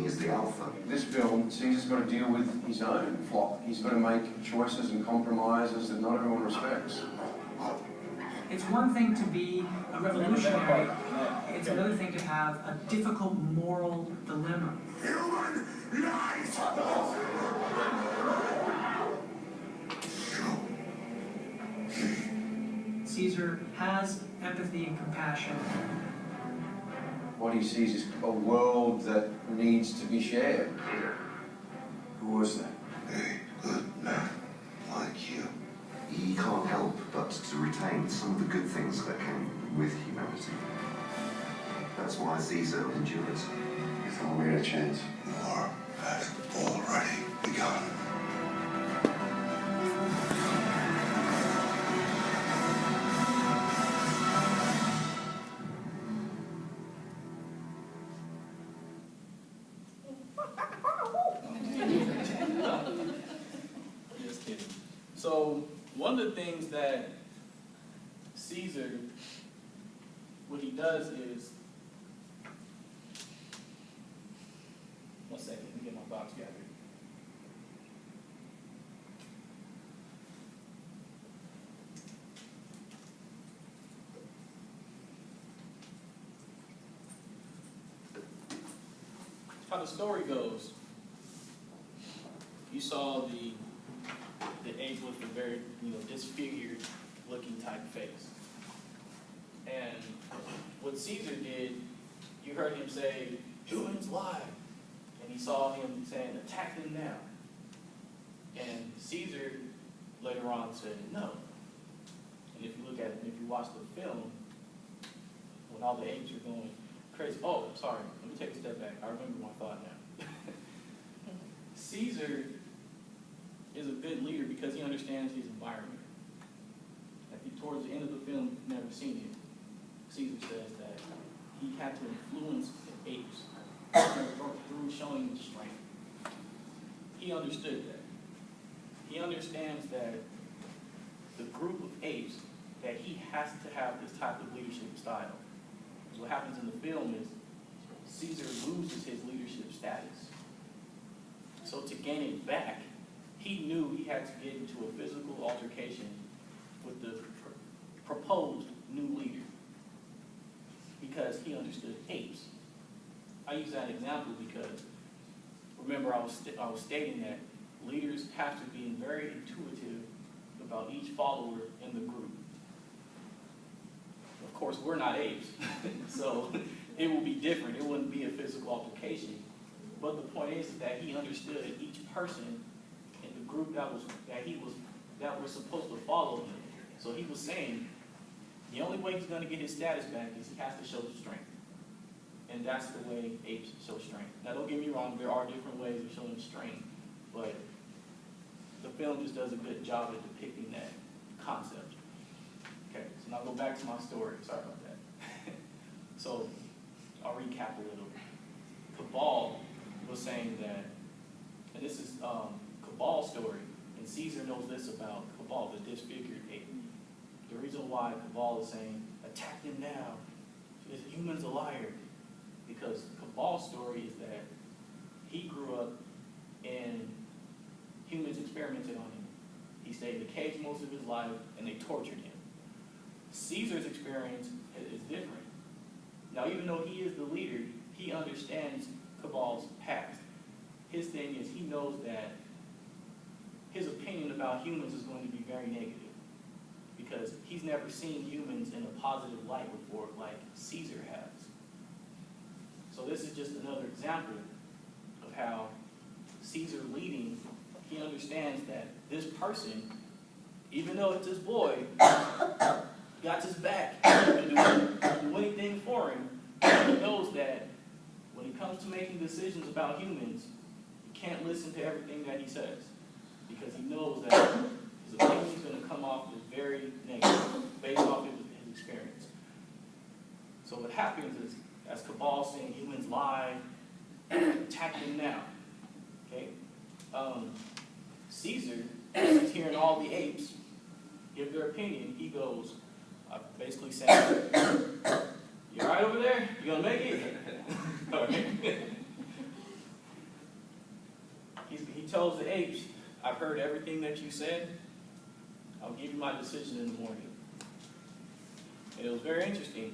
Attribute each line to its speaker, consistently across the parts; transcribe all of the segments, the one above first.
Speaker 1: is the alpha.
Speaker 2: This film, Caesar's got to deal with his own flock. He's got to make choices and compromises that not everyone respects.
Speaker 3: It's one thing to be a revolutionary, it's another thing to have a difficult moral dilemma.
Speaker 4: Human life!
Speaker 3: Caesar has empathy and compassion.
Speaker 2: What he sees is a world that needs to be shared.
Speaker 5: Who was that?
Speaker 4: A good man like you.
Speaker 1: He can't help but to retain some of the good things that came with humanity. That's why Caesar endures.
Speaker 2: He thought we had a chance.
Speaker 4: War has already begun.
Speaker 6: Just kidding. So one of the things that Caesar, what he does is, one second, let me get my box gathered. How the story goes, you saw the ape with the very, disfigured looking type face. And what Caesar did, you heard him say, humans lie. And he saw him saying, attack them now. And Caesar later on said, no. And if you look at it, if you watch the film, when all the apes are going crazy, oh, sorry, let me take a step back. I remember my thought now. Caesar is a good leader because he understands his environment. I think towards the end of the film, you've never seen it, Caesar says that he had to influence the apes through showing the strength. He understood that. He understands that the group of apes, that he has to have this type of leadership style. So what happens in the film is Caesar loses his leadership status. So to gain it back, he knew he had to get into a physical altercation with the proposed new leader because he understood apes. I use that example because, remember, I was stating that leaders have to be very intuitive about each follower in the group. Of course, we're not apes, so it will be different. It wouldn't be a physical altercation. But the point is that he understood each person in the group that was supposed to follow him. So he was saying the only way he's going to get his status back is he has to show strength. And that's the way apes show strength. Now, don't get me wrong, there are different ways of showing strength, but the film just does a good job at depicting that concept. Okay, so now go back to my story. Sorry about that. So I'll recap a little. Cabal was saying that, and this is Cabal's story, and Caesar knows this about Cabal, the disfigured ape. The reason why Cabal is saying, attack them now, is humans a liar. Because Cabal's story is that he grew up and humans experimented on him. He stayed in the cage most of his life and they tortured him. Caesar's experience is different. Now, even though he is the leader, he understands Cabal's past. His thing is he knows that his opinion about humans is going to be very negative because he's never seen humans in a positive light before like Caesar has. So this is just another example of how Caesar leading, he understands that this person, even though it's his boy, got his back, can do anything for him, he knows that when it comes to making decisions about humans, you can't listen to everything that he says because he knows that his opinion is going to come off as very negative based off of his experience. So what happens is, as Cabal saying, humans lie, attack them now. Okay? Caesar, he's hearing all the apes give their opinion. He goes, basically saying, you all right over there? You gonna make it? All right. He tells the apes, I've heard everything that you said. I'll give you my decision in the morning. And it was very interesting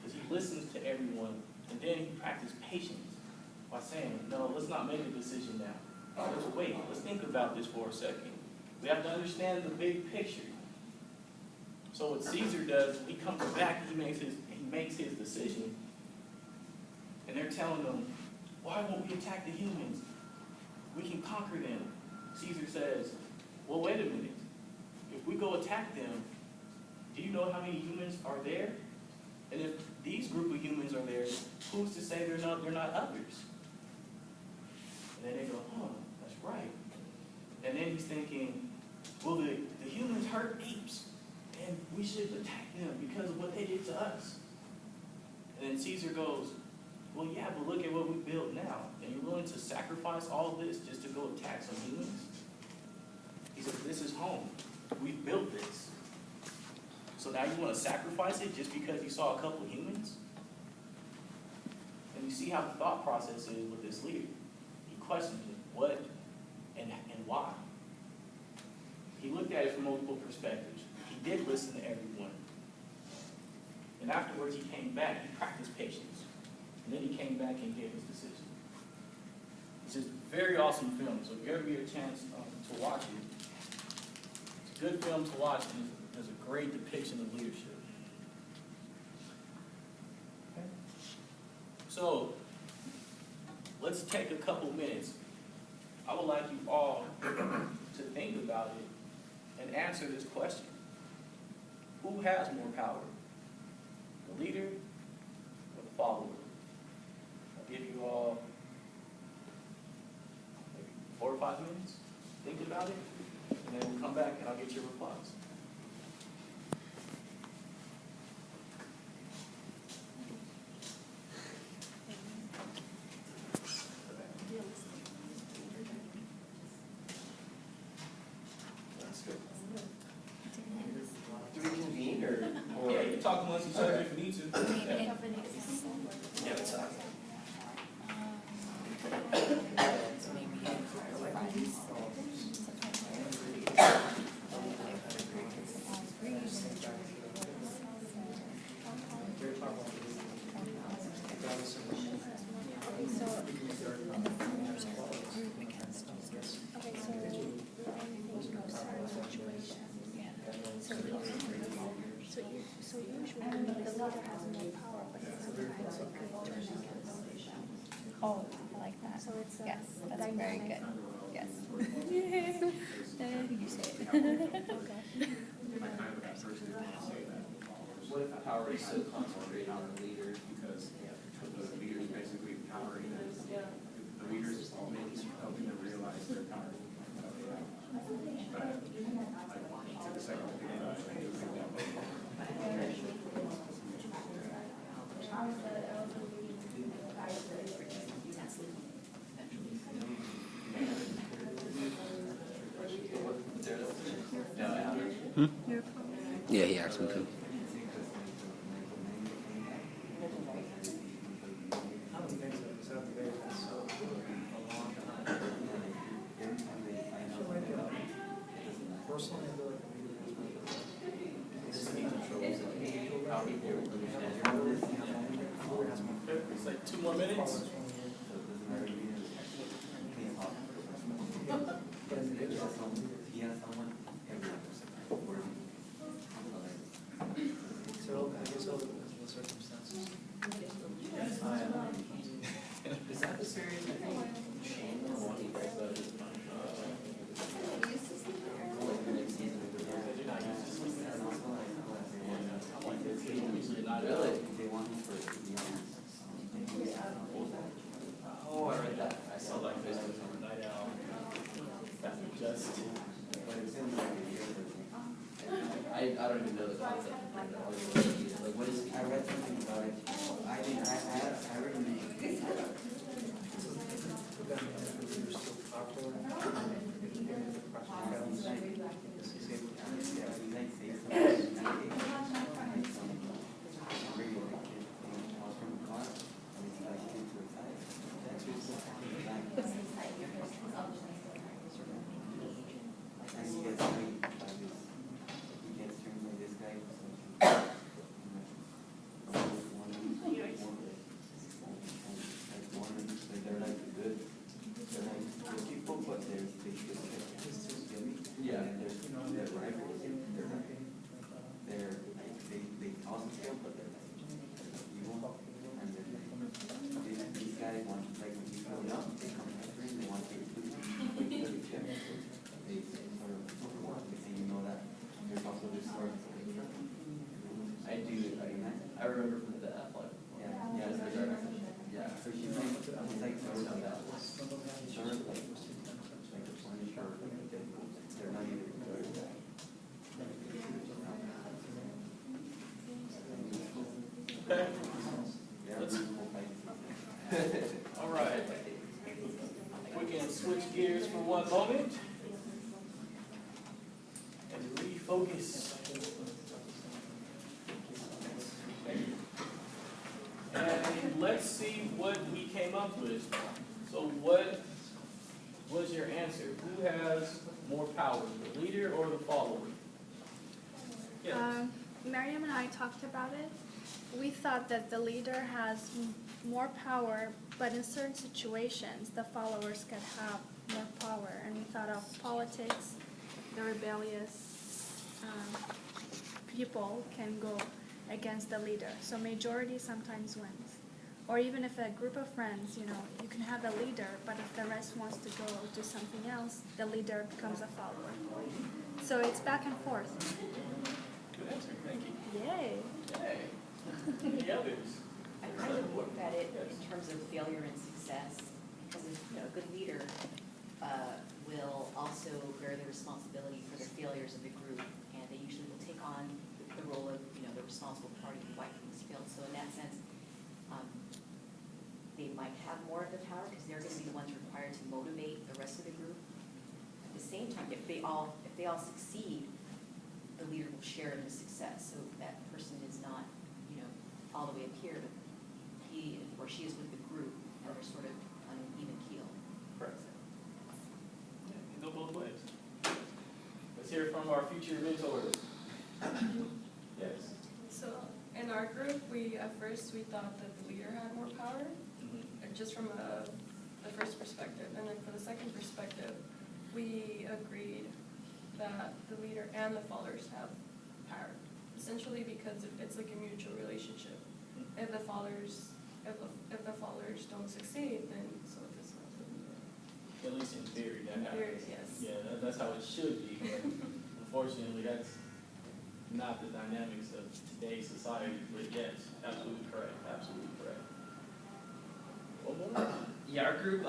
Speaker 6: because he listens to everyone and then he practiced patience by saying, no, let's not make a decision now. Let's wait. Let's think about this for a second. We have to understand the big picture. So what Caesar does, he comes back, he makes his decision. And they're telling them, why won't we attack the humans? We can conquer them. Caesar says, well, wait a minute. If we go attack them, do you know how many humans are there? And if these group of humans are there, who's to say they're not others? And then they go, huh, that's right. And then he's thinking, well, the humans hurt apes, and we should attack them because of what they did to us. And then Caesar goes, well, yeah, but look at what we built now. And you're willing to sacrifice all this just to go attack some humans? He says, this is home. We built this. So now you want to sacrifice it just because you saw a couple of humans? And you see how the thought process is with this leader. He questions it, what and why. He looked at it from multiple perspectives. He did listen to everyone. And afterwards he came back, he practiced patience. And then he came back and gave his decision. It's just a very awesome film, so if you ever get a chance to watch it, it's a good film to watch, and there's a great depiction of leadership. Okay. So, let's take a couple minutes. I would like you all to think about it and answer this question. Who has more power? The leader or the follower? I'll give you all maybe 4 or 5 minutes. Think about it, and then we'll come back and I'll get your replies.
Speaker 2: Do we convene or?
Speaker 6: Yeah, you can talk amongst each other if you need to. Yeah.
Speaker 2: Yeah, it's
Speaker 7: So usually the leader has more power, but sometimes it could turn against.
Speaker 8: Oh, I like that.
Speaker 7: So it's
Speaker 8: Yes, that's very
Speaker 7: dynamic.
Speaker 8: good. Yes. You say it.
Speaker 9: What if power is so concentrated on the leader because the leader is basically empowering the leaders helping them realize their power. But to the second
Speaker 10: Yeah, he asked me to.
Speaker 6: It's like 2 more minutes.
Speaker 11: So I guess all depends on the circumstances.
Speaker 9: Is that the serious shame or what he does? Really? They want him for oh, I read that. I saw that Facebook on the night owl.
Speaker 6: Just
Speaker 9: I don't even know the concept. Like, what is? I read something about it. I already made.
Speaker 6: Okay. Let's, all right. We can switch gears for one moment and refocus. And let's see what we came up with. So what was your answer? Who has more power, the leader or the follower? Yes.
Speaker 7: Miriam and I talked about it. We thought that the leader has more power, but in certain situations, the followers could have more power. And we thought of politics, the rebellious people can go against the leader. So majority sometimes wins. Or even if a group of friends, you know, you can have a leader, but if the rest wants to go do something else, the leader becomes a follower. So it's back and forth.
Speaker 6: Good answer, thank you.
Speaker 7: Yay.
Speaker 6: Yay. Any others?
Speaker 10: I kind of looked at it in terms of failure and success, because a good leader will also bear the responsibility for the failures of the group, and they usually will take on the role of, the responsible party why things failed. So in that sense, they might have more of the power because they're going to be the ones required to motivate the rest of the group. At the same time, if they all succeed, the leader will share in the success. So that person is not, all the way up here, but he or she is with the group, and they're sort of on an even keel.
Speaker 6: Correct. Yeah, it can go both ways. Let's hear from our future mentors. Yes.
Speaker 12: So in our group, at first we thought that the leader had more power, just from the first perspective, and then for the second perspective, we agreed that the leader and the followers have power, essentially because it's like a mutual relationship. If the followers don't succeed, then so does not the leader.
Speaker 6: At least in theory, that happens.
Speaker 12: Theory, yes.
Speaker 6: Yeah, that's how it should be. But unfortunately, that's not the dynamics of today's society. But yes, absolutely correct. Absolutely correct. One more?
Speaker 9: Yeah, our group,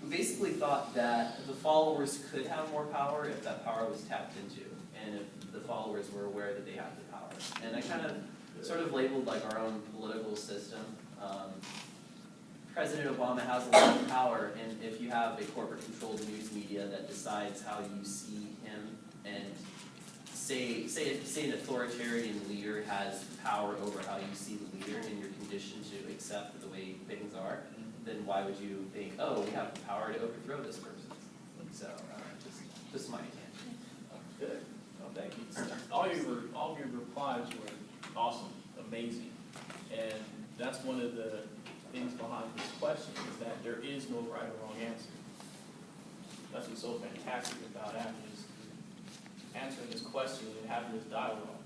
Speaker 9: we basically thought that the followers could have more power if that power was tapped into, and if the followers were aware that they have the power. And I kind of sort of labeled like our own political system. President Obama has a lot of power, and if you have a corporate-controlled news media that decides how you see him, and say an authoritarian leader has power over how you see the leader, and you're conditioned to accept the way things are, then why would you think, oh, we have the power to overthrow this person? So, just my tangent.
Speaker 6: Good. Oh, thank you. All of your replies were awesome, amazing, and that's one of the things behind this question is that there is no right or wrong answer. That's what's so fantastic about answering this question and having this dialogue.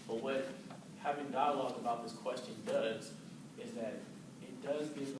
Speaker 6: But what having dialogue about this question does is that it does give